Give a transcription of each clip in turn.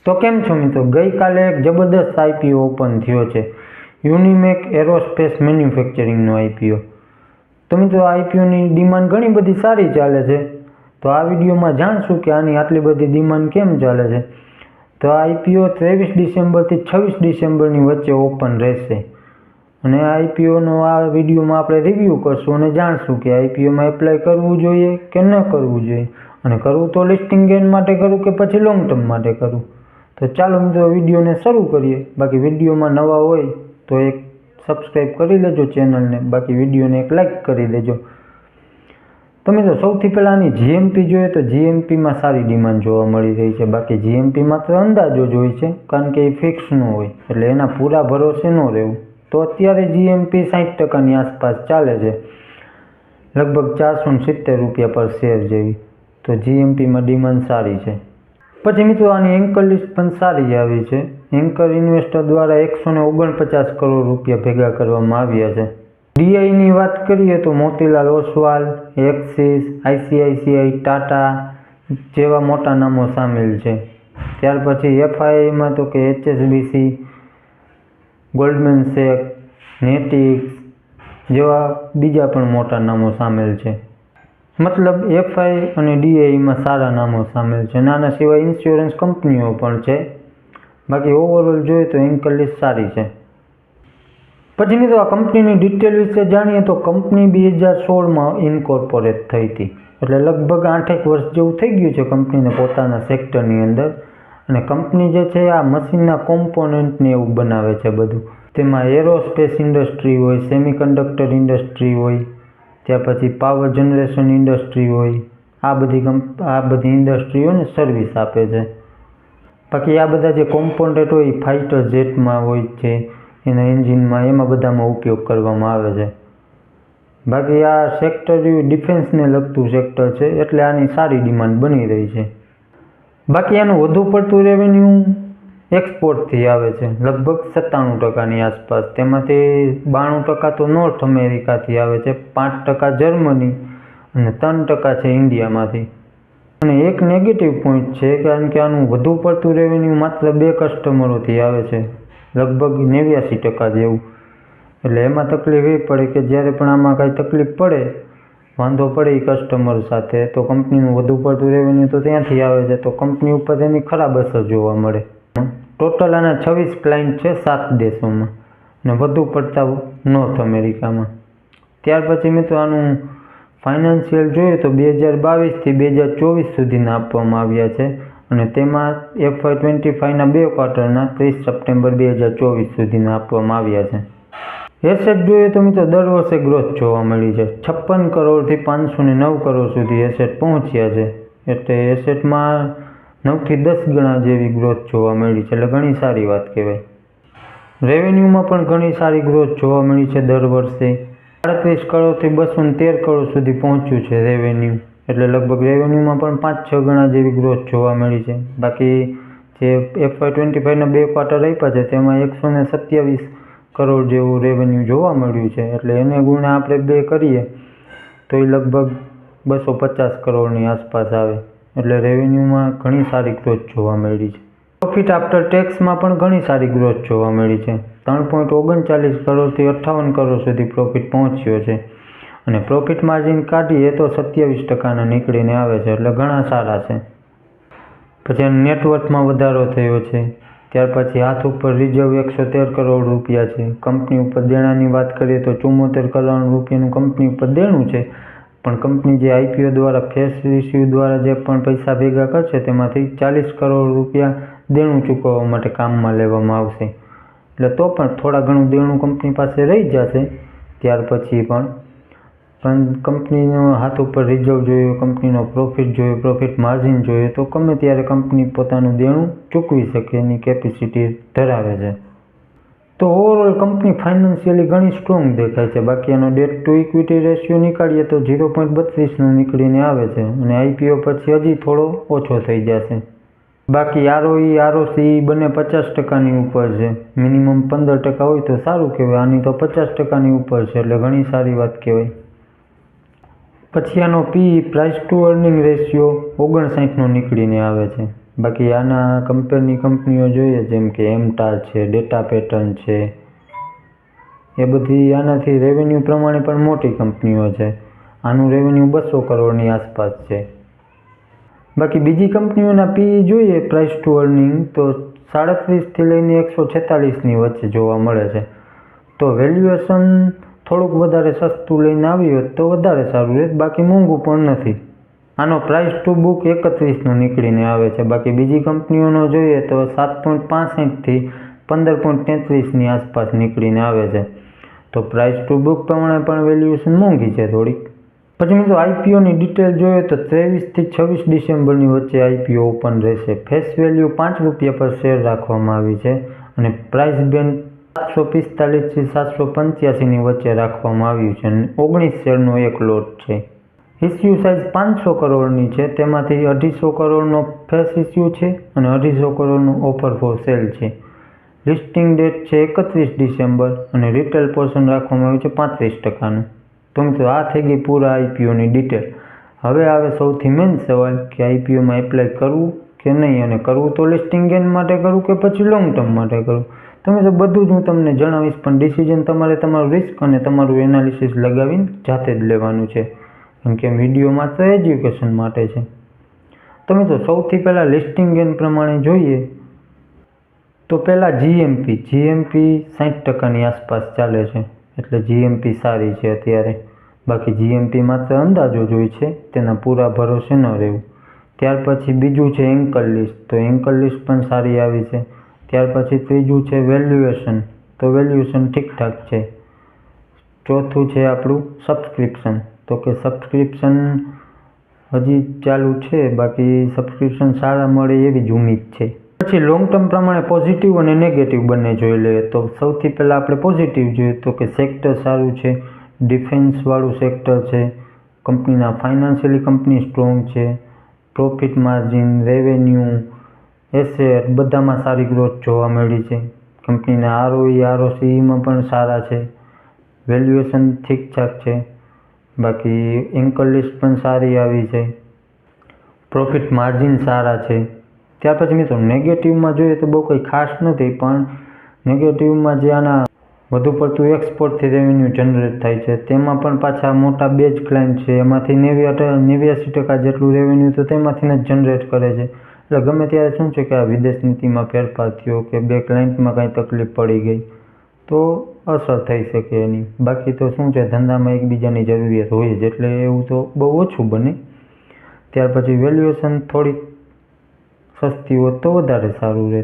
તો કેમ છો મિત્રો, ગઈકાલે એક જબરદસ્ત આઈપીઓ ઓપન થયો છે, યુનિમેક એરોસ્પેસ મેન્યુફેક્ચરિંગનો આઈપીઓ। તો મિત્રો આઈપીઓની ડિમાન્ડ ઘણી બધી સારી ચાલે છે। તો આ વિડીયોમાં જાણશું કે આની આટલી બધી ડિમાન્ડ કેમ ચાલે છે। તો આ આઈપીઓ 23 ડિસેમ્બરથી 26 ડિસેમ્બરની વચ્ચે ઓપન રહેશે અને આ આઈપીઓનો આ વિડીયોમાં આપણે રિવ્યૂ કરશું અને જાણશું કે આઈપીઓમાં એપ્લાય કરવું જોઈએ કે ન કરવું જોઈએ, અને કરવું તો લિસ્ટિંગ ગેઇન માટે કરવું કે પછી લોંગ ટર્મ માટે કરવું। તો ચાલો મિત્રો વિડીયોને શરૂ કરીએ। બાકી વિડીયોમાં નવા હોય તો એક સબસ્ક્રાઈબ કરી લેજો ચેનલને, બાકી વિડીયોને એક લાઇક કરી દેજો। તો મિત્રો સૌથી પહેલાં આની જીએમપી જોઈએ તો જીએમપીમાં સારી ડિમાન્ડ જોવા મળી રહી છે। બાકી જીએમપી માત્ર અંદાજો જ હોય છે, કારણ કે એ ફિક્સ ન હોય, એટલે એના પૂરા ભરોસે ન રહેવું। તો અત્યારે જીએમપી 60%ની આસપાસ ચાલે છે, લગભગ 470 રૂપિયા પર શેર જેવી। તો જીએમપીમાં ડિમાન્ડ સારી છે। પછી મિત્રો આની એન્કર લિસ્ટ પણ સારી આવી છે। એન્કર ઇન્વેસ્ટર દ્વારા 149 કરોડ રૂપિયા ભેગા કરવામાં આવ્યા છે। ડીઆઈની વાત કરીએ તો મોતીલાલ ઓસવાલ, એક્સિસ, આઈસીઆઈસીઆઈ, ટાટા જેવા મોટા નામો સામેલ છે। ત્યાર પછી એફઆઈઆઈમાં તો કે એચએસબીસી, ગોલ્ડમેન સેક, નેટિક્સ જેવા બીજા પણ મોટા નામો સામેલ છે। મતલબ એફઆઈ અને ડીઆઈમાં સારા નામો સામેલ છે। નાના સિવાય ઇન્સ્યોરન્સ કંપનીઓ પણ છે। બાકી ઓવરઓલ જોઈએ તો એન્કર લિસ્ટ સારી છે। પછી મિત્રો આ કંપનીની ડિટેલ વિશે જાણીએ તો કંપની 2016માં ઇન્કોર્પોરેટ થઈ હતી, એટલે લગભગ 8 વર્ષ જેવું થઈ ગયું છે કંપનીને પોતાના સેક્ટરની અંદર। અને કંપની જે છે આ મશીનના કોમ્પોનન્ટને એવું બનાવે છે બધું। તેમાં એરોસ્પેસ ઇન્ડસ્ટ્રી હોય, સેમિકન્ડક્ટર ઇન્ડસ્ટ્રી હોય, ત્યાર પછી પાવર જનરેશન ઇન્ડસ્ટ્રી હોય, આ બધી ઇન્ડસ્ટ્રીઓને સર્વિસ આપે છે। બાકી આ બધા જે કોમ્પોનન્ટ હોય એ ફાઇટર જેટમાં હોય છે, એના એન્જિનમાં, એમાં બધામાં ઉપયોગ કરવામાં આવે છે। બાકી આ સેક્ટર ડિફેન્સને લગતું સેક્ટર છે, એટલે આની સારી ડિમાન્ડ બની રહી છે। બાકી આનું વધુ પડતું રેવન્યુ એક્સપોર્ટથી આવે છે, લગભગ 97%ની આસપાસ। તેમાંથી 92% તો નોર્થ અમેરિકાથી આવે છે, 5% જર્મની અને 3% છે ઇન્ડિયામાંથી। અને એક નેગેટિવ પોઈન્ટ છે, કારણ કે આનું વધુ પડતું રેવન્યુ માત્ર 2 કસ્ટમરોથી આવે છે, લગભગ 89% જેવું। એટલે એમાં તકલીફ એ પડે કે જ્યારે પણ આમાં કાંઈ તકલીફ પડે, વાંધો પડે એ કસ્ટમર સાથે, તો કંપનીનું વધુ પડતું રેવન્યુ તો ત્યાંથી આવે છે, તો કંપની ઉપર તેની ખરાબ અસર જોવા મળે। ટોટલ આના 26 ક્લાયન્ટ છે 7 દેશોમાં અને વધુ પડતા નોર્થ અમેરિકામાં। ત્યાર પછી મિત્રો આનું ફાઇનાન્શિયલ જોઈએ તો 2022થી 2024 સુધીના આપવામાં આવ્યા છે, અને તેમાં FY25ના 2 ક્વાર્ટરના 30 સપ્ટેમ્બર 2024 સુધીના આપવામાં આવ્યા છે। એસેટ જોઈએ તો મિત્રો દર વર્ષે ગ્રોથ જોવા મળી છે, 56 કરોડથી 509 કરોડ સુધી એસેટ પહોંચ્યા છે, એટલે એસેટમાં 9થી 10 ગણા જેવી ગ્રોથ જોવા મળી છે, એટલે ઘણી સારી વાત કહેવાય। રેવન્યુમાં પણ ઘણી સારી ગ્રોથ જોવા મળી છે, દર વર્ષે 38 કરોડથી 213 કરોડ સુધી પહોંચ્યું છે રેવન્યુ, એટલે લગભગ રેવન્યુમાં પણ 5-6 ગણા જેવી ગ્રોથ જોવા મળી છે। બાકી જે FY25ના 2 ક્વાર્ટર આપ્યા છે તેમાં 127 કરોડ જેવું રેવન્યુ જોવા મળ્યું છે, એટલે એને ગુણ્યા આપણે 2 કરીએ તો એ લગભગ 250 કરોડની આસપાસ આવે, એટલે રેવન્યુમાં ઘણી સારી ગ્રોથ જોવા મળી છે। પ્રોફિટ આફ્ટર ટેક્સમાં પણ ઘણી સારી ગ્રોથ જોવા મળી છે, 3.39 કરોડથી 58 કરોડ સુધી પ્રોફિટ પહોંચ્યો છે, અને પ્રોફિટ માર્જિન કાઢીએ તો 27%ના નીકળીને આવે છે, એટલે ઘણા સારા છે। પછી નેટવર્થમાં વધારો થયો છે। ત્યાર પછી હાથ ઉપર રિઝર્વ 113 કરોડ રૂપિયા છે। કંપની ઉપર દેણાની વાત કરીએ તો 74 કરોડ રૂપિયાનું કંપની ઉપર દેણું છે, પણ કંપની જે આઈપીઓ દ્વારા ફેસ ઇસ્યુ દ્વારા જે પણ પૈસા ભેગા કરશે તેમાંથી 40 કરોડ રૂપિયા દેણું ચૂકવવા માટે કામમાં લેવામાં આવશે, એટલે તો પણ થોડા ઘણું દેણું કંપની પાસે રહી જશે ત્યાર પછી પણ કંપનીનો હાથ ઉપર રિઝર્વ જોઈએ, કંપનીનો પ્રોફિટ જોઈએ, પ્રોફિટ માર્જિન જોઈએ, તો ગમે ત્યારે કંપની પોતાનું દેણું ચૂકવી શકે એની કેપેસિટી ધરાવે છે। તો ઓવરઓલ કંપની ફાઇનાન્શિયલી ઘણી સ્ટ્રોંગ દેખાય છે। બાકી એનો ડેટ ટુ ઇક્વિટી રેશિયો નીકાળીએ તો 0.32નું નીકળીને આવે છે, અને આઈપીઓ પછી હજી થોડો ઓછો થઈ જશે। બાકી આરઓઈ, આરઓસી બંને 50%ની ઉપર છે, મિનિમમ 15% હોય તો સારું કહેવાય, આની તો 50%ની ઉપર છે, એટલે ઘણી સારી વાત કહેવાય। પછી આનો પી પ્રાઇસ ટુ અર્નિંગ રેશિયો 59નો નીકળીને આવે છે, બાકી આના કમ્પેરની કંપનીઓ જોઈએ જેમ કે એમટાર છે, ડેટા પેટર્ન છે, એ બધી આનાથી રેવન્યુ પ્રમાણે પણ મોટી કંપનીઓ છે. આનું રેવન્યુ 200 કરોડની આસપાસ છે. બાકી બીજી કંપનીઓના પીઈ જોઈએ પ્રાઇસ ટુ અર્નિંગ તો 37થી લઈને 146ની વચ્ચે જોવા મળે છે. તો વેલ્યુએશન થોડુંક વધારે સસ્તું લઈને આવ્યું હોત તો વધારે સારું રહે, બાકી મોંઘું પણ નથી. આનો પ્રાઇસ ટુ બુક 31નો નીકળીને આવે છે. બાકી બીજી કંપનીઓનો જોઈએ તો 7.65થી 15.33ની આસપાસ નીકળીને આવે છે. તો પ્રાઇસ ટુ બુક પ્રમાણે પણ વેલ્યુએશન મોંઘી છે થોડીક. પછી મિત્રો આઈપીઓની ડિટેલ જોઈએ તો 23થી 26 ડિસેમ્બરની વચ્ચે આઈપીઓ ઓપન રહેશે. ફેસ વેલ્યુ ₹5 પર શેર રાખવામાં આવી છે અને પ્રાઇસ બેન્ડ 745થી 785ની વચ્ચે રાખવામાં આવ્યું છે અને 19 શેરનો એક લોટ છે. ઇસ્યુ સાઇઝ 500 કરોડની છે, તેમાંથી 250 કરોડનો ફેસ ઇસ્યુ છે અને 250 કરોડનો ઓફર ફોર સેલ છે. લિસ્ટિંગ ડેટ છે 31 ડિસેમ્બર અને રિટેલ પોર્શન રાખવામાં આવ્યું છે 35%નું. તો મિત્રો આ થઈ ગઈ પૂરા આઈપીઓની ડિટેલ. હવે આવે સૌથી મેઇન સવાલ કે આઈપીઓમાં એપ્લાય કરવું કે નહીં, અને કરવું તો લિસ્ટિંગ ગેઇન માટે કરવું કે પછી લોંગ ટર્મ માટે કરવું. તો મિત્રો બધું જ હું તમને જણાવીશ, પણ ડિસિઝન તમારે તમારું રિસ્ક અને તમારું એનાલિસિસ લગાવીને જાતે જ લેવાનું છે, કેમ કે વિડીયો માત્ર એજ્યુકેશન માટે છે. તો મિત્રો સૌથી પહેલાં લિસ્ટિંગ ગેઇન પ્રમાણે જોઈએ તો પહેલાં જીએમપી 60%ની આસપાસ ચાલે છે, એટલે જીએમપી સારી છે અત્યારે. બાકી જીએમપી માત્ર અંદાજો જ હોય છે, તેના પૂરા ભરોસે ન રહેવું. ત્યાર પછી બીજું છે એન્કર લિસ્ટ, તો એન્કર લિસ્ટ પણ સારી આવી છે. ત્યાર પછી ત્રીજું છે વેલ્યુએશન, તો વેલ્યુએશન ઠીકઠાક છે. ચોથું છે આપણું સબસ્ક્રિપ્શન, તો કે સબસ્ક્રિપ્શન હજી ચાલુ છે, બાકી સબસ્ક્રિપ્શન સારા મળે એવી જ ઉમ્મીદ છે. પછી લોંગ ટર્મ પ્રમાણે પોઝિટિવ અને નેગેટિવ બંને જોઈ લઈએ. તો સૌથી પહેલાં આપણે પોઝિટિવ જોઈએ તો કે સેક્ટર સારું છે, ડિફેન્સવાળું સેક્ટર છે, કંપનીના ફાઇનાન્શિયલી કંપની સ્ટ્રોંગ છે, પ્રોફિટ માર્જિન, રેવન્યુ, એસેટ બધામાં સારી ગ્રોથ જોવા મળી છે. કંપનીના આરઓઈ, આરઓસીમાં પણ સારા છે, વેલ્યુએશન ઠીકઠાક છે. બાકી એન્કર લિસ્ટ પણ સારી આવી છે, પ્રોફિટ માર્જિન સારા છે. ત્યાર પછી મિત્રો નેગેટિવમાં જોઈએ તો બહુ કંઈ ખાસ નથી, પણ નેગેટિવમાં જે આના વધુ પડતું એક્સપોર્ટથી રેવન્યુ જનરેટ થાય છે તેમાં પણ પાછા મોટા 2 જ ક્લાયન્ટ છે, એમાંથી 89% જેટલું રેવન્યુ તો તેમાંથી જ જનરેટ કરે છે. એટલે ગમે ત્યારે શું છે કે આ વિદેશ નીતિમાં ફેરફાર થયો કે 2 ક્લાયન્ટમાં કાંઈ તકલીફ પડી ગઈ તો અસર થઈ શકે એની. બાકી તો શું છે ધંધામાં એકબીજાની જરૂરિયાત હોય જ, એટલે એવું તો બહુ ઓછું બને. ત્યાર પછી વેલ્યુએશન થોડીક સસ્તી હોત તો વધારે સારું રહે.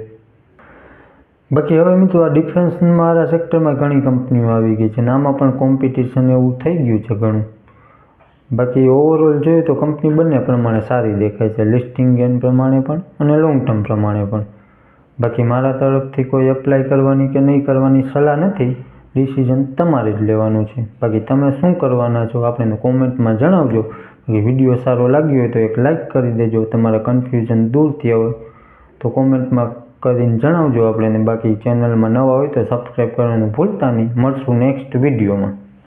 બાકી હવે મિત્રો આ ડિફેન્સવાળા સેક્ટરમાં ઘણી કંપનીઓ આવી ગઈ છે ને આમાં પણ કોમ્પિટિશન એવું થઈ ગયું છે ઘણું. બાકી ઓવરઓલ જોઈએ તો કંપની બંને પ્રમાણે સારી દેખાય છે, લિસ્ટિંગ ગેઇન પ્રમાણે પણ અને લોંગ ટર્મ પ્રમાણે પણ. બાકી મારા તરફથી કોઈ એપ્લાય કરવાની કે નહીં કરવાની સલાહ નથી, ડિસિઝન તમારે જ લેવાનું છે. બાકી તમે શું કરવાના છો આપણે કોમેન્ટમાં જણાવજો. બાકી વિડીયો સારો લાગ્યો હોય તો એક લાઇક કરી દેજો. તમારા કન્ફ્યુઝન દૂર થયા હોય તો કોમેન્ટમાં કરીને જણાવજો આપણે. બાકી ચેનલમાં નવા હોય તો સબસ્ક્રાઈબ કરવાનું ભૂલતા નહીં. મળશું નેક્સ્ટ વિડીયોમાં.